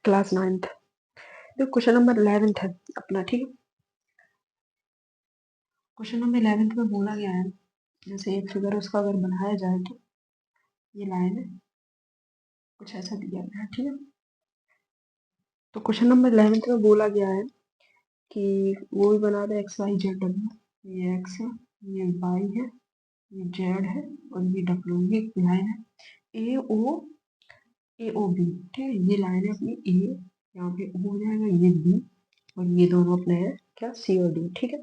Class 9th। तो question number 11th है अपना, ठीक है। क्वेश्चन नंबर 11th में बोला गया है, जैसे एक फिगर उसका अगर बनाया जाए तो ये लाइन है, कुछ ऐसा दिया गया है, ठीक है। तो क्वेश्चन नंबर 11th में बोला गया है कि वो भी बना दे एक्स वाई जेड डब्ल्यू। ये एक्स है, ये वाई है, ये जेड है और ये डब्ल्यू। ये लाइन है ए ओ बी, ठीक है। ये लाइन है अपनी ए, यहाँ पे ओ हो जाएगा, ये बी और ये दोनों अपने हैं क्या, सी और डी, ठीक है।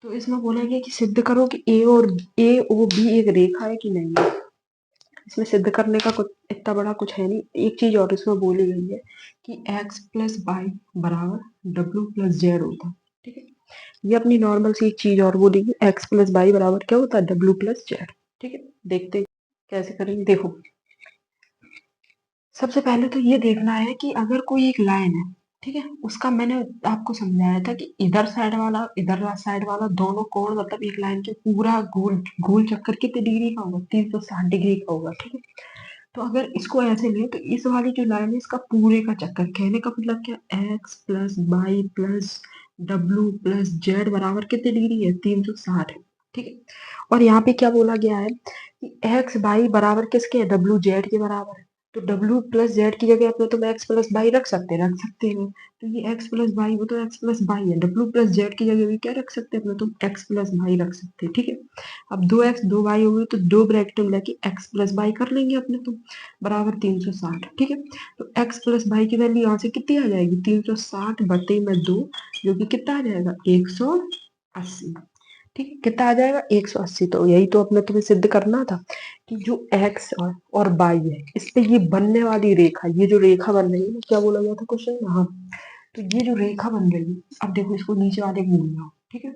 तो इसमें बोला गया कि सिद्ध करो कि ए ओ बी एक रेखा है कि नहीं है। इसमें सिद्ध करने का कुछ इतना बड़ा कुछ है नहीं। एक चीज और इसमें बोली गई है कि एक्स प्लस वाई बराबर डब्ल्यू प्लस जेड होता है, ठीक है। ये अपनी नॉर्मल सी एक चीज और बोली गई, एक्स प्लस वाई बराबर क्या होता है, डब्ल्यू प्लस जेड, ठीक है। देखते हैं कैसे करेंगे। देखो, सबसे पहले तो ये देखना है कि अगर कोई एक लाइन है, ठीक है, उसका मैंने आपको समझाया था कि इधर साइड वाला दोनों कोण, मतलब एक लाइन के पूरा गोल गोल चक्कर कितने डिग्री का होगा, 360 डिग्री का होगा, ठीक है। तो अगर इसको ऐसे ले तो इस वाली जो लाइन है इसका पूरे का चक्कर, कहने का मतलब क्या, X plus Y plus W plus Z बराबर कितने डिग्री है, 360 है, ठीक है। और यहाँ पे क्या बोला गया है कि एक्स वाई बराबर किसके है, डब्ल्यू जेड के बराबर है। तो डब्ल्यू प्लस जेड की जगह अपने तुम एक्स प्लस वाई रख सकते हैं। तो ये एक्स प्लस वाई, वो तो एक्स प्लस वाई है, डब्ल्यू प्लस जेड की जगह भी क्या रख सकते हैं अपने तुम, एक्स प्लस वाई रख सकते हैं, ठीक है। अब 2x 2y हो गई तो दो ब्रैकेट में लेके x प्लस वाई कर लेंगे अपने तो, बराबर 360, ठीक है। तो x प्लस वाई की वैल्यू यहाँ से कितनी आ जाएगी, 360 बटे में 2, जो कि कितना आ जाएगा, 180, ठीक है। कितना आ जाएगा, 180। तो यही तो अपने तुम्हें सिद्ध करना था कि जो x और y है, इस पे ये बनने वाली रेखा, ये जो रेखा बन रही है ना, क्या बोला गया था क्वेश्चन में, हाँ। तो ये जो रेखा बन रही है, अब देखो इसको नीचे वाले को भूल जाओ, ठीक है।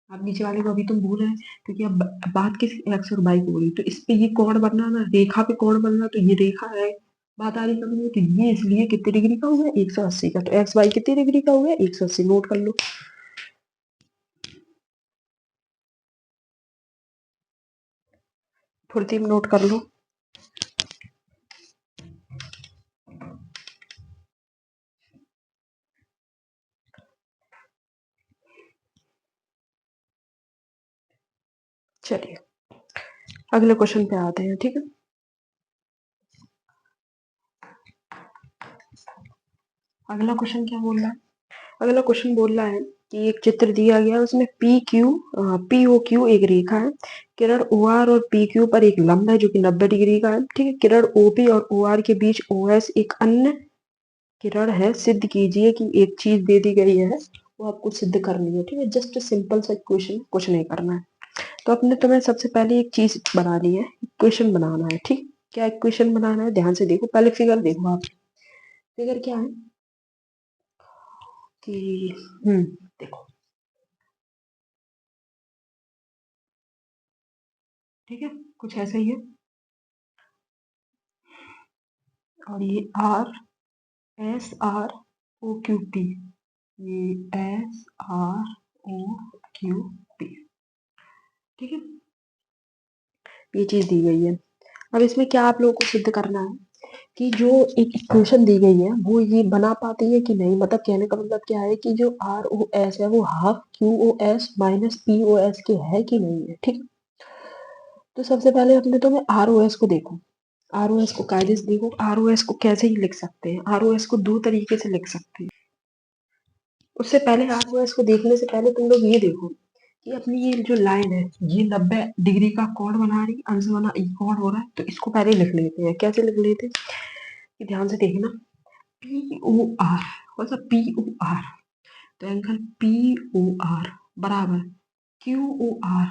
अब नीचे वाले को अभी तुम भूल रहे हैं क्योंकि अब बात किस एक्स और वाई की हो रही है। तो इस पे ये कोण बनना ना, रेखा पे कोण बनना, तो ये रेखा है, बात आ रही समझ में। तो ये इसलिए कितने डिग्री का हो गया, 180 का। तो एक्स वाई कितने डिग्री का हो गया, 180, नोट कर लो। फुर्ती में नोट कर लो। चलिए अगले क्वेश्चन पे आते हैं, ठीक है। अगला क्वेश्चन क्या बोल रहा है, अगला क्वेश्चन बोल रहा है कि एक चित्र दिया गया है, उसमें पी ओ क्यू एक रेखा है। किरण ओ आर और पी क्यू पर एक लंब है जो कि 90 डिग्री का है, ठीक है। किरण ओ पी और ओ आर के बीच ओ एस एक अन्य किरण है। सिद्ध कीजिए कि एक चीज दे दी गई है, वो आपको सिद्ध करनी है, ठीक है। जस्ट सिंपल सा क्वेश्चन, कुछ नहीं करना है। तो अपने तुम्हें सबसे पहले एक चीज बनानी है, इक्वेशन बनाना है, ठीक। क्या इक्वेशन बनाना है, ध्यान से देखो, पहले फिगर देखो आप। फिगर क्या है कि देखो, ठीक है, कुछ ऐसा ही है। और ये R S R O Q P, ये S R O Q P, ठीक है। ये चीज दी गई है। अब इसमें क्या आप लोगों को सिद्ध करना है कि जो एक इक्वेशन दी गई है वो ये बना पाती है कि नहीं। मतलब कहने का मतलब क्या है कि जो आर ओ एस है वो half Q O S minus P O S के है कि नहीं है, ठीक। तो सबसे पहले अपने तो मैं आर ओ एस को देखो, आर ओ एस को कायदे से देखो। आर ओ एस को कैसे ही लिख सकते हैं, आर ओ एस को दो तरीके से लिख सकते हैं। उससे पहले आर ओ एस को देखने से पहले तुम लोग ये देखो कि अपनी ये जो लाइन है, ये 90 डिग्री का कोण बना रही, अंश बना, ये कोण हो रहा है। तो इसको पहले लिख लेते हैं, कैसे लिख लेते हैं कि ध्यान से देखना, पी ओ आर, कौन सा पी ओ आर, तो एंगल पी ओ आर बराबर Q O R,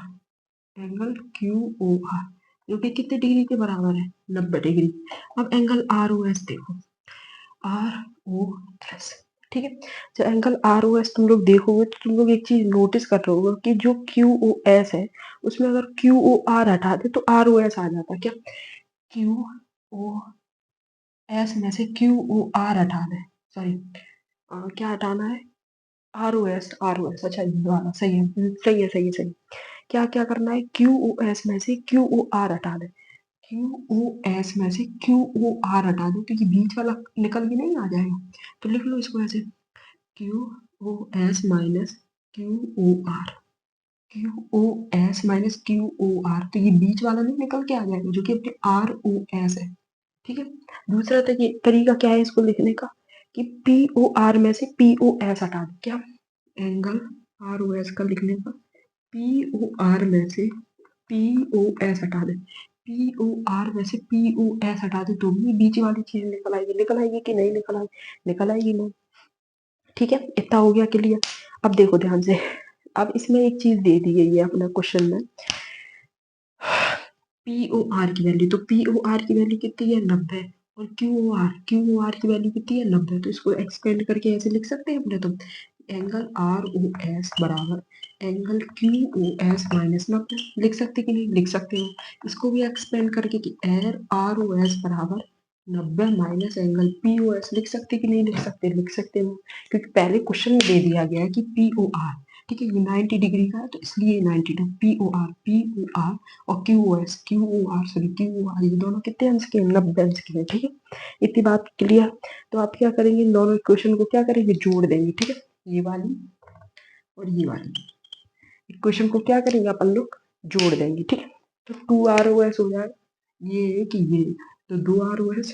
angle Q O R, जो कि कितने डिग्री के बराबर है, 90 डिग्री। अब एंगल आर ओ एस देखो, आर ओ एस, ठीक है। जब एंगल आर ओ एस तुम लोग देखोगे तो तुम लोग एक चीज नोटिस कर रहे होगे कि जो क्यू ओ एस है उसमें अगर क्यू ओ आर हटा दे तो आर ओ एस आ जाता, क्या, क्यू ओ एस में से क्यू ओ आर हटा दे, सॉरी, क्या हटाना है, R O S, R O S, अच्छा ये वाला सही है, सही है, सही है, सही। क्या क्या करना है, क्यू ओ एस में से क्यू ओ आर हटा दे, क्यू ओ एस में से क्यू ओ आर हटा दो तो ये बीच वाला निकल के नहीं आ जाएगा। तो लिख लो इसको ऐसे, Q O S minus Q O R, Q O S minus Q O R, तो ये बीच वाला नहीं निकल के आ जाएगा जो कि अपने आर ओ एस है। ठीक है, दूसरा तरीका क्या है इसको लिखने का कि पी ओ आर में से पी ओ एस हटा दो, क्या एंगल आर ओ एस का लिखने का, पी ओ आर में से पी ओ एस हटा दे, पी ओ आर में से पी ओ एस हटा दे तो भी बीच वाली चीज निकल आएगी कि नहीं निकल आएगी, निकल आएगी ना। ठीक है, इतना हो गया क्लियर। अब देखो ध्यान से, अब इसमें एक चीज दे दी गई है अपना क्वेश्चन में, पी ओ आर की वैल्यू, तो पी ओ आर की वैल्यू कितनी है 90, और क्यू ओ आर की वैल्यू कितनी है 90, तो इसको एक्सपेंड करके ऐसे लिख सकते हैं अपने, तो एंगल आर ओ एस बराबर angle Q O S minus 90, लिख सकते कि नहीं लिख सकते हो। इसको भी एक्सपेंड करके कि एर आर ओ एस बराबर 90 minus angle P O S, लिख सकते कि नहीं लिख सकते, लिख सकते हो, क्योंकि पहले क्वेश्चन में दे दिया गया है कि पी ओ आर, ठीक है, ये 90 डिग्री का है तो इसलिए 92, पी ओ आर और Q O S, Q O R ये दोनों कितने अंश के हैं 90 अंश के हैं। ठीक है, इतनी बात क्लियर। तो आप क्या करेंगे, इन दोनों इक्वेशन को क्या करेंगे, जोड़ देंगे। ठीक है, ये वाली और ये वाली इक्वेशन को क्या करेंगे अपन लोग, जोड़ देंगे। ठीक है, तो 2 आर ओ एस हो जाएगा, ये कि ये, तो 2 आर ओ एस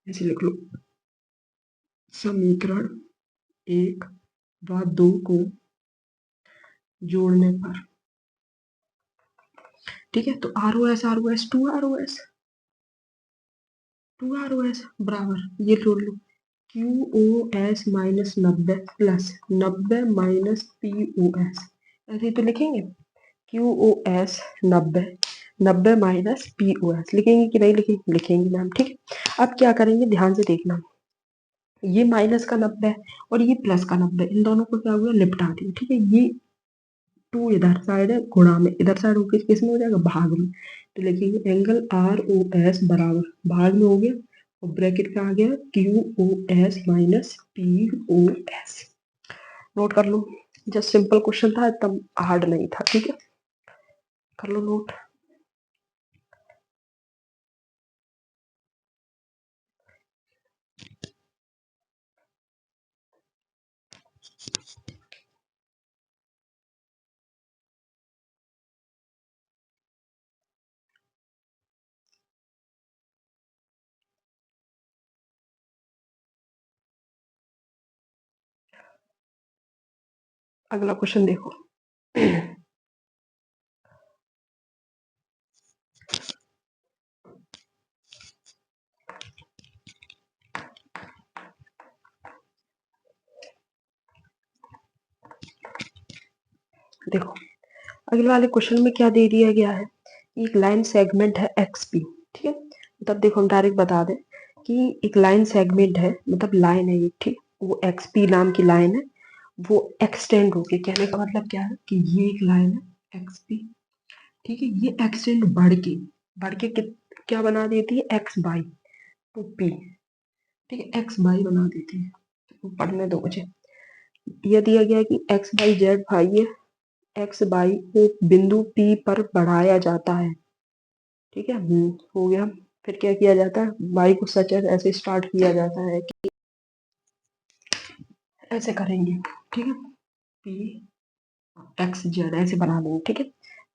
ऐसे लिख लो, समीकरण 1 व 2 को जोड़ने पर, ठीक है, तो R O S 2 R O S, 2 R O S बराबर ये जोड़ लो, Q O S minus 90 plus 90 minus P O S, ऐसे ही तो लिखेंगे, Q O S 90 minus P O S, लिखेंगे कि नहीं लिखेंगे, लिखेंगे मैम। ठीक है, अब क्या करेंगे ध्यान से देखना, ये माइनस का 90 और ये प्लस का 90, इन दोनों को क्या हुआ लिपटा दिया। ठीक है, ये 2 इधर साइड है गुणा में, इधर साइड होकर किस में हो जाएगा, भाग में, तो लिखेंगे एंगल आर ओ एस बराबर भाग में हो गया और ब्रैकेट में आ गया Q O S minus P O S. Note कर लो, जस्ट सिंपल क्वेश्चन था, इतना हार्ड नहीं था। ठीक है, कर लो नोट। अगला क्वेश्चन देखो, देखो अगले वाले क्वेश्चन में क्या दे दिया गया है, एक लाइन सेगमेंट है एक्स पी। ठीक है, मतलब देखो हम डायरेक्ट बता दें कि एक लाइन सेगमेंट है, मतलब लाइन है ये, ठीक, वो एक्स पी नाम की लाइन है, वो एक्सटेंड होके, कहने का मतलब क्या है कि ये एक लाइन है एक्स पी, ठीक है, ये एक्सटेंड बढ़ के क्या बना देती है एक्स बाई टू पी, ठीक है, एक्स बाई बना देती है। तो पढ़ने दो मुझे, यह दिया गया है कि एक्स बाई जेड भाई है, एक्स बाई को बिंदु पी पर बढ़ाया जाता है। ठीक है, हो गया। फिर क्या किया जाता है, बाई को सच ऐसे स्टार्ट किया जाता है कि ऐसे करेंगे। ठीक है, पी एक्स जेड ऐसे बना देंगे। ठीक है,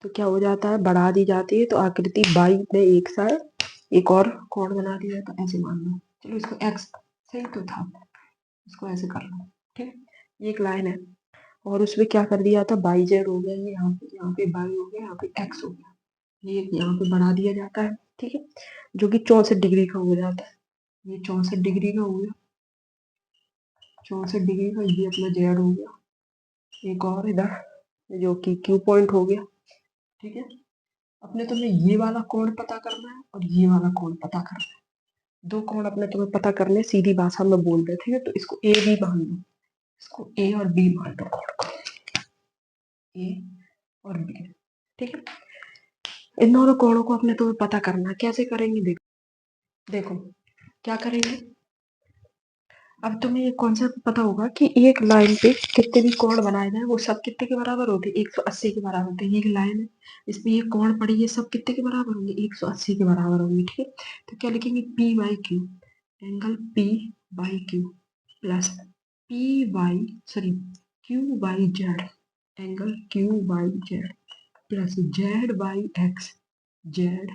तो क्या हो जाता है, बढ़ा दी जाती है तो आकृति बाई में एक साइड एक और कोण बना दिया जाता है, ऐसे मान लो। चलो इसको एक्स सही तो था, इसको ऐसे कर लो। ठीक है, ये एक लाइन है और उसमें क्या कर दिया था, बाई जेड हो गया, ये यहाँ पे बाई हो गया, यहाँ पे एक्स हो गया, ये यहाँ पे बढ़ा दिया जाता है। ठीक है, जो कि 64 डिग्री का हो जाता है, ये 64 डिग्री का हो गया, 64 डिग्री का, ये अपना जेड हो गया, एक और इधर जो कि क्यू पॉइंट हो गया। ठीक है, अपने तुम्हें ये वाला कोण पता करना है और ये वाला कोण पता करना है, दो कोण अपने तुम्हें पता करने, सीधी भाषा में बोल रहे थे, तो इसको ए बी मान लो, इसको ए और बी मान लो, ए और बी। ठीक है, इन दोनों कोणों को अपने तुम्हें पता करना है, कैसे करेंगे देखो, देखो क्या करेंगे, अब तुम्हें ये कॉन्सेप्ट पता होगा कि एक लाइन पे कितने भी कोण बनाए जाए वो सब कितने के बराबर होते हैं, 180 के बराबर होते हैं। ये एक लाइन है, इसमें ये कोण पड़ी है, सब कितने के बराबर होंगे, 180 के बराबर होंगे। ठीक है, तो क्या लिखेंगे, P by Q, angle P by Q plus P by sorry Q by Z, angle Q by Z plus Z by x, Z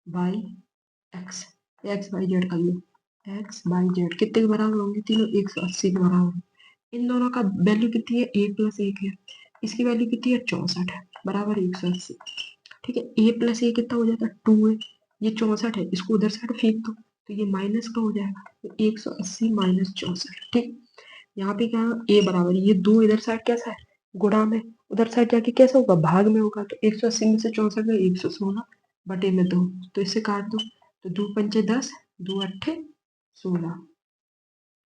by x, x by Z कर लो, एक्स बाई जेड कितने के बराबर होंगे, तीनों 180 के बराबर। इन दोनों का वैल्यू कितनी है, ए प्लस एक है, इसकी वैल्यू कितनी है 64 है, बराबर 180। ठीक है, ए प्लस ए कितना हो जाता है 2 है, ये 64 है, इसको उधर साइड फेंक दो तो ये माइनस का हो जाएगा, तो 180 माइनस 64। ठीक, यहाँ पे क्या ए बराबर, ये दो इधर साइड कैसा है गुणा में, उधर साइड जाके कैसा होगा भाग में होगा, तो 180 में से 64 में 116 बटे में 2, तो इससे काट दो, तो 2 पंचे 10, 2 अट्ठे 16,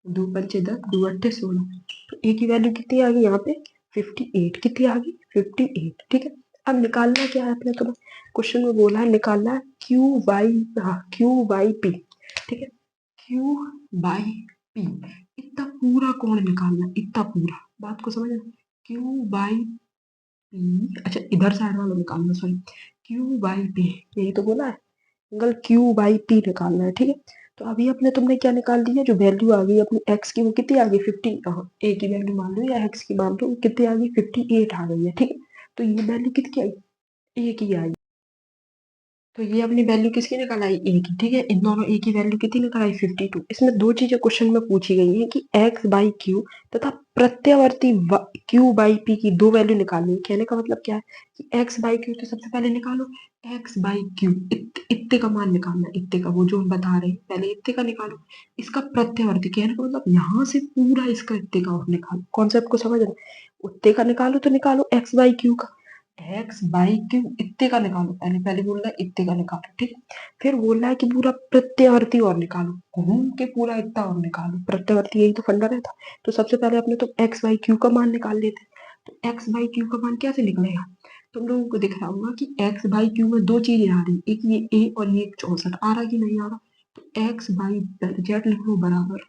2 पंचे 10, 2 अट्ठे 16, तो ए की वैल्यू कितनी आ गई यहाँ पे 58, कितनी आ गई 58। ठीक है, अब निकालना क्या है अपने, तो क्वेश्चन में बोला है निकालना है क्यू बाई, हाँ क्यू बाई पी। ठीक है, क्यू बाई पी, इतना पूरा कोण निकालना है, इतना पूरा, बात को समझ, क्यू बाई पी, अच्छा इधर साइड वाला निकालना, सॉरी क्यू बाई पी, यही तो बोला है, एंगल क्यू बाई पी निकालना है। ठीक है, तो अभी अपने तुमने क्या निकाल लिया, जो वैल्यू आ गई अपनी एक्स की वो कितनी आ गई 50, ए की वैल्यू मान लो या एक्स की मान लो, कितनी आ गई 58 आ गई है। ठीक है, तो ये वैल्यू कितनी आई, ए की आई, तो ये अपनी वैल्यू किसकी निकल आई, ए की। ठीक है, इन दोनों ए की वैल्यू कितनी निकल आई 52। इसमें दो चीजें क्वेश्चन में पूछी गई हैं कि एक्स बाई क्यू तथा प्रत्यावर्ती क्यू बाई पी की दो वैल्यू निकालनी है। कहने का मतलब क्या है कि एक्स बाई क्यू, तो सबसे पहले निकालो एक्स बाई क्यू, इतने का मान निकालना है, इतने का, वो जो हम बता रहे हैं पहले इतने का निकालो, इसका प्रत्यावर्ती, कहने का मतलब यहाँ से पूरा इसका इतने का और निकालो, कॉन्सेप्ट को समझ रहे, उतने का निकालो, तो निकालो एक्स बाई क्यू का, एक्स बाई क्यू इतने का निकालो, पहले पहले बोल रहा है इतने का निकालो। ठीक, फिर बोल रहा है कि पूरा प्रत्यावर्ती और निकालो, घूम के पूरा इतना और निकालो, प्रत्यावर्ती यही तो फंडा रहता। तो सबसे पहले अपने तो एक्स बाई क्यू का मान निकाल लेते हैं, तो एक्स बाई क्यू का मान कैसे निकलेगा, तुम लोगों को दिख रहा होगा कि एक्स बाई क्यू में दो चीजें आ रही, एक ये ए और ये 64 आ रहा कि नहीं आ रहा, तो एक्स बाई जेड लिख लो बराबर,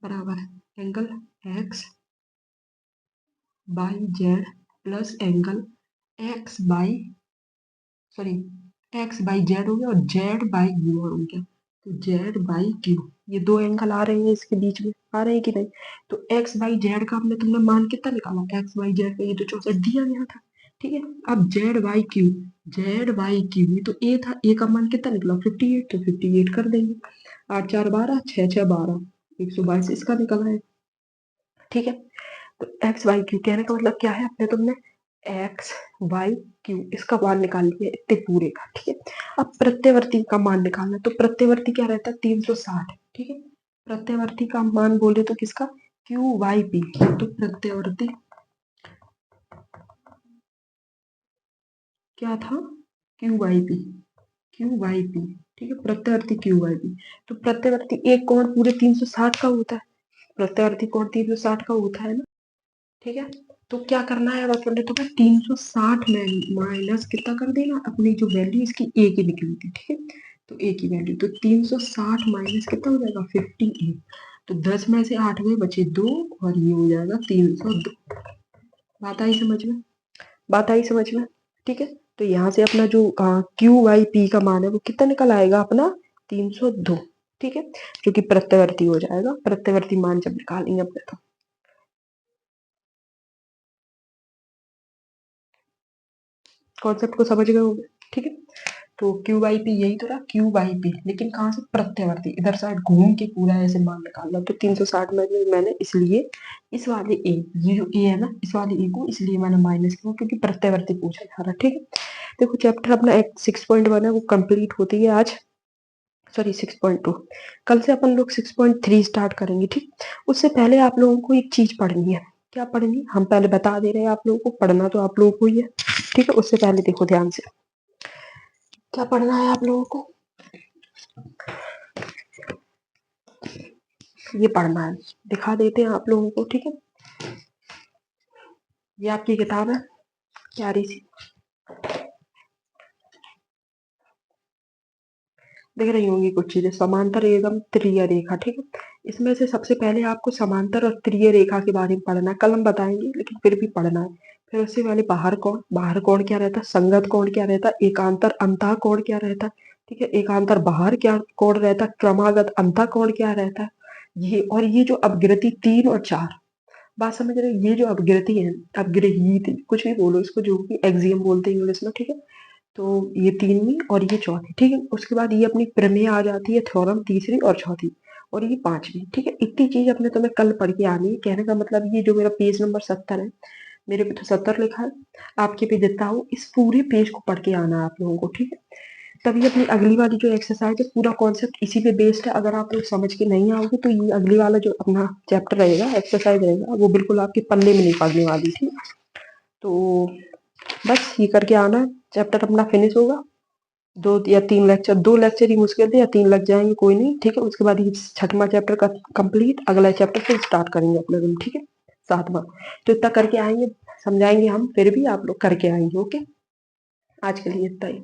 बराबर angle x by Z plus angle x by sorry x by Z हो गया और जेड बाई यू हो गया, तो जेड बाई क्यू, ये दो एंगल आ रहे हैं इसके बीच में, आ रहे हैं कि नहीं, तो एक्स बाई जेड का हमने तुमने मान कितना निकाला, एक्स बाई जेड का ये तो 64 दिया गया था। ठीक है, अब Z by Q, Z by Q ये तो ए था, ए का मान कितना निकला 58, तो 58 कर देंगे, 8 4 12, 6 6 12, 122 इसका निकला है। ठीक है, तो एक्स वाई क्यू कहने का मतलब क्या है, अपने तुमने एक्स वाई क्यू इसका मान निकाल लिया इतने पूरे का। ठीक है, अब प्रत्यवर्ती का मान निकालना है, तो प्रत्यवर्ती क्या रहता है 360। ठीक है, प्रत्यवर्ती का मान बोले तो किसका, क्यू वाई पी, तो प्रत्यवर्ती क्या था, Q Y P, Q Y P. ठीक है, प्रत्यवर्ती क्यू वाई पी, तो प्रत्यवर्ती एक कोण पूरे 360 का होता है, प्रत्यवर्ती कोण 360 का होता है ना। ठीक है, तो क्या करना है अब अपन तो 360 में माइनस कितना कर देना, अपनी जो वैल्यू इसकी ए की निकली थी। ठीक है, तो ए की वैल्यू तो 360 माइनस कितना हो जाएगा 58, तो 10 में से 8 गए बचे 2 और ये हो जाएगा 302। बात आई समझ में, बात आई समझ में। ठीक है, तो यहाँ से अपना जो क्यू वाई पी का मान है वो कितना निकल आएगा अपना 302। ठीक है, जो कि प्रत्यवर्ती हो जाएगा, प्रत्यवर्ती मान जब निकालेंगे अपने तो कॉन्सेप्ट को समझ गए होंगे। ठीक है, तो क्यू बाई पी यही तो रहा, क्यू बाई पी, लेकिन कहाँ से प्रत्यवर्ती, इधर साइड घूम के पूरा ऐसे मान निकालना, तो 360 में मैंने इसलिए इस वाले ए, ये जो ए है ना इस वाले ए को इसलिए मैंने माइनस किया क्योंकि प्रत्यवर्ती पूछा जा रहा। ठीक है, देखो चैप्टर अपना 6.1 है वो कंप्लीट होती है आज, सॉरी 6.2, कल से अपन लोग 6.3 स्टार्ट करेंगे। ठीक, उससे पहले आप लोगों को एक चीज पढ़नी है, क्या पढ़नी, हम पहले बता दे रहे हैं आप लोगों को, पढ़ना तो आप लोगों को ही है। ठीक है, उससे पहले देखो ध्यान से क्या पढ़ना है आप लोगों को, ये पढ़ना है, दिखा देते हैं आप लोगों को। ठीक है, ये आपकी किताब है प्यारी सी, दिख रही होंगी कुछ चीजें, समांतर एवं त्रिय रेखा। ठीक है, इसमें से सबसे पहले आपको समांतर और त्रिय रेखा के बारे में पढ़ना है। कल हम बताएंगे लेकिन फिर भी पढ़ना है। फिर उससे पहले बाहर कोण क्या रहता है, संगत कोण क्या रहता है, एकांतर अंतः कोण क्या रहता है, ठीक है, एकांतर बाहर क्या कोण रहता है, क्रमागत अंतः कोण क्या रहता है, ये और ये जो अपग्रति 3 और 4, बात समझ रहे हो, ये जो अपग्रति है, अपग्रहीत कुछ भी बोलो इसको, जो भी एक्सियम बोलते हैं इंग्लिश में, ठीक है। तो ये 3वीं और ये चौथी, ठीक है। उसके बाद ये अपनी प्रमेय आ जाती है, थ्योरम तीसरी और चौथी, और ये 5वीं, ठीक है। इतनी चीज अपने तुम्हें कल पढ़ के आनी है। कहने का मतलब ये जो मेरा पेज नंबर 70 है, मेरे पे तो 70 लिखा है, आपके पे देता हूँ, इस पूरे पेज को पढ़ के आना है आप लोगों को, ठीक है। तभी अपनी अगली वाली जो एक्सरसाइज है, पूरा कॉन्सेप्ट इसी पे बेस्ड है। अगर आप लोग समझ के नहीं आओगे तो ये अगली वाला जो अपना चैप्टर रहेगा, एक्सरसाइज रहेगा, वो बिल्कुल आपके पल्ले में नहीं पड़ने वाली थी। तो बस ये करके आना, चैप्टर अपना फिनिश होगा। 2 या 3 लेक्चर, 2 लेक्चर ही मुश्किल थे, या 3 लग जाएंगे, कोई नहीं, ठीक है। उसके बाद ये 6वां चैप्टर का कंप्लीट, अगला चैप्टर फिर स्टार्ट करेंगे अपने रूम, ठीक है, 7वां। तो इतना करके आएंगे, समझाएंगे हम, फिर भी आप लोग करके आएंगे। ओके, आज के लिए इतना ही।